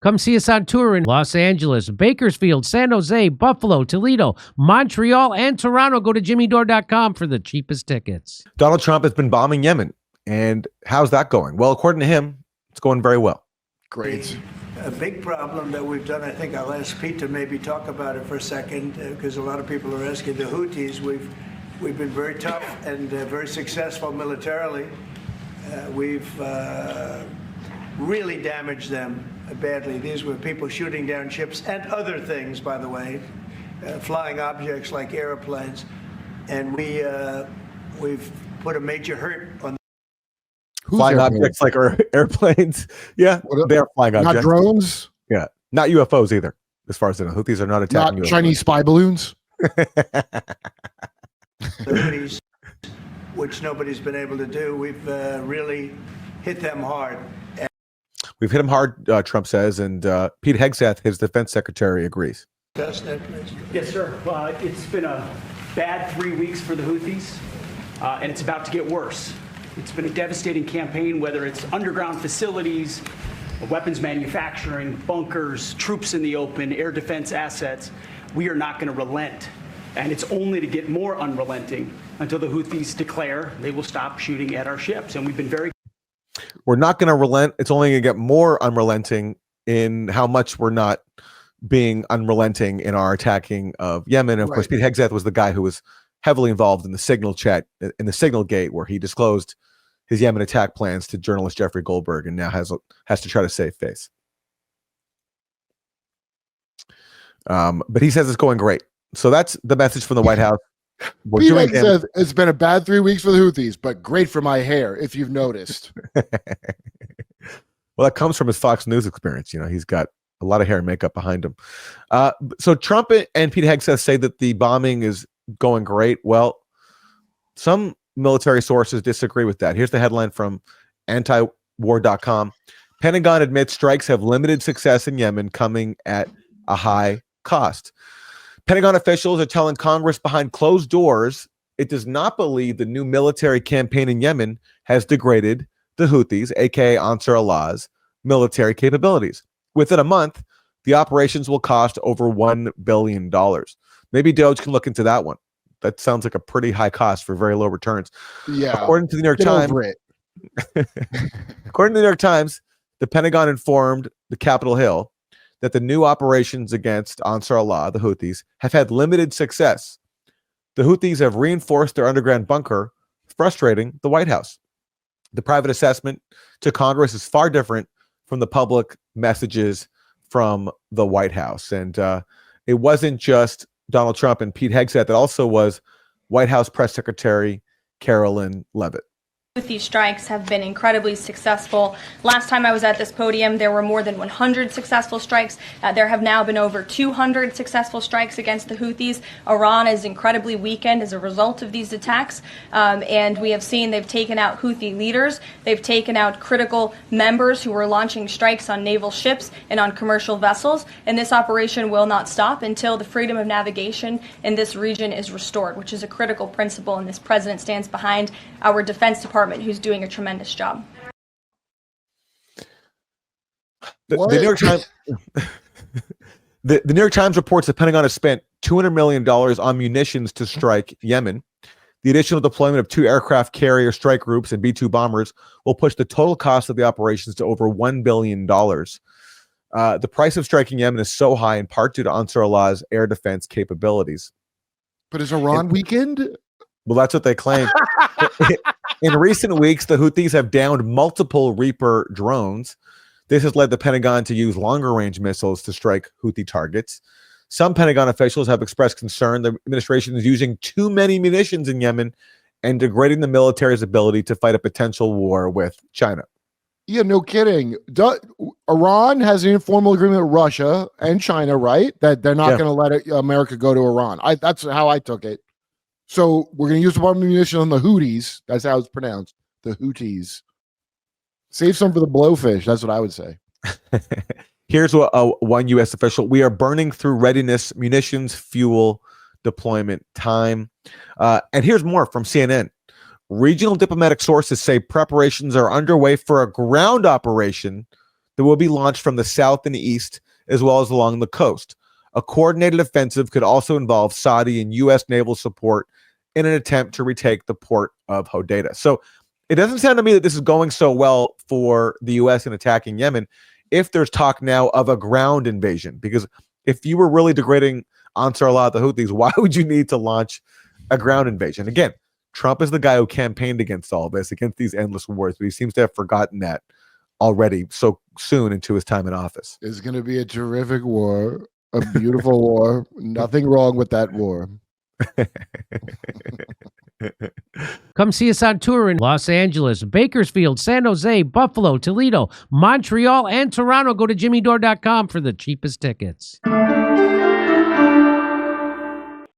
Come see us on tour in Los Angeles, Bakersfield, San Jose, Buffalo, Toledo, Montreal, and Toronto. Go to jimmydore.com for the cheapest tickets. Donald Trump has been bombing Yemen. And how's that going? Well, according to him, it's going very well. Great. A big problem that we've done, I think I'll ask Pete to maybe talk about it for a second, because a lot of people are asking the Houthis. We've been very tough and very successful militarily. We've really damaged them badly. These were people shooting down ships and other things, by the way, flying objects like airplanes. And we've put a major hurt on flying objects like airplanes. Yeah, they are flying objects. Not drones? Yeah, not UFOs either, as far as I know. Houthis are not attacking Not UFOs. Chinese spy balloons? the Houthis, which nobody's been able to do. We've really hit them hard. We've hit him hard, Trump says, and Pete Hegseth, his defense secretary, agrees. Yes, please. Yes, sir. It's been a bad 3 weeks for the Houthis, and it's about to get worse. It's been a devastating campaign, whether it's underground facilities, weapons manufacturing, bunkers, troops in the open, air defense assets. We are not going to relent, and it's only to get more unrelenting until the Houthis declare they will stop shooting at our ships, and we've been very... We're not going to relent. It's only going to get more unrelenting in how much we're not being unrelenting in our attacking of Yemen. And of course, Pete Hegseth was the guy who was heavily involved in the Signal chat, in the Signal Gate, where he disclosed his Yemen attack plans to journalist Jeffrey Goldberg, and now has to try to save face. But he says it's going great. So that's the message from the White House. Pete Hegseth, it's been a bad 3 weeks for the Houthis, but great for my hair, if you've noticed. Well, that comes from his Fox News experience. You know, he's got a lot of hair and makeup behind him. So Trump and Pete Hegseth say that the bombing is going great. Well, some military sources disagree with that. Here's the headline from antiwar.com. Pentagon admits strikes have limited success in Yemen, coming at a high cost. Pentagon officials are telling Congress behind closed doors it does not believe the new military campaign in Yemen has degraded the Houthis, aka Ansarallah's, military capabilities. Within a month, the operations will cost over $1 billion. Maybe Doge can look into that one. That sounds like a pretty high cost for very low returns. Yeah. According to the New York Times, according to the New York Times, the Pentagon informed the Capitol Hill that the new operations against Ansarallah, the Houthis, have had limited success. The Houthis have reinforced their underground bunker, frustrating the White House. The private assessment to Congress is far different from the public messages from the White House. And it wasn't just Donald Trump and Pete Hegseth. It also was White House Press Secretary Carolyn Leavitt. These strikes have been incredibly successful. Last time I was at this podium, there were more than 100 successful strikes. There have now been over 200 successful strikes against the Houthis. Iran is incredibly weakened as a result of these attacks. And we have seen they've taken out Houthi leaders. They've taken out critical members who were launching strikes on naval ships and on commercial vessels. And this operation will not stop until the freedom of navigation in this region is restored, which is a critical principle. And this president stands behind our Defense Department, who's doing a tremendous job. The New York Times, the New York Times reports the Pentagon has spent $200 million on munitions to strike Yemen. The additional deployment of 2 aircraft carrier strike groups and B-2 bombers will push the total cost of the operations to over $1 billion. The price of striking Yemen is so high in part due to Ansarallah's air defense capabilities. But is Iran weakened? Well, that's what they claim. In recent weeks, the Houthis have downed multiple Reaper drones. This has led the Pentagon to use longer-range missiles to strike Houthi targets. Some Pentagon officials have expressed concern the administration is using too many munitions in Yemen and degrading the military's ability to fight a potential war with China. Yeah, no kidding. Iran has an informal agreement with Russia and China, right? That they're not going to let America go to Iran. That's how I took it. So we're going to use a bunch of munitions on the Houthis. That's how it's pronounced. The Houthis. Save some for the blowfish. That's what I would say. Here's what one U.S. official. We are burning through readiness, munitions, fuel, deployment time. And here's more from CNN. Regional diplomatic sources say preparations are underway for a ground operation that will be launched from the south and east, as well as along the coast. A coordinated offensive could also involve Saudi and U.S. naval support in an attempt to retake the port of Hodeidah. So it doesn't sound to me that this is going so well for the U.S. in attacking Yemen if there's talk now of a ground invasion. Because if you were really degrading Ansarallah, the Houthis, why would you need to launch a ground invasion? Again, Trump is the guy who campaigned against all this, against these endless wars, but he seems to have forgotten that already so soon into his time in office. It's going to be a terrific war, a beautiful war. Nothing wrong with that war. Come see us on tour in Los Angeles, Bakersfield, San Jose, Buffalo, Toledo, Montreal, and Toronto. Go to jimmydore.com for the cheapest tickets.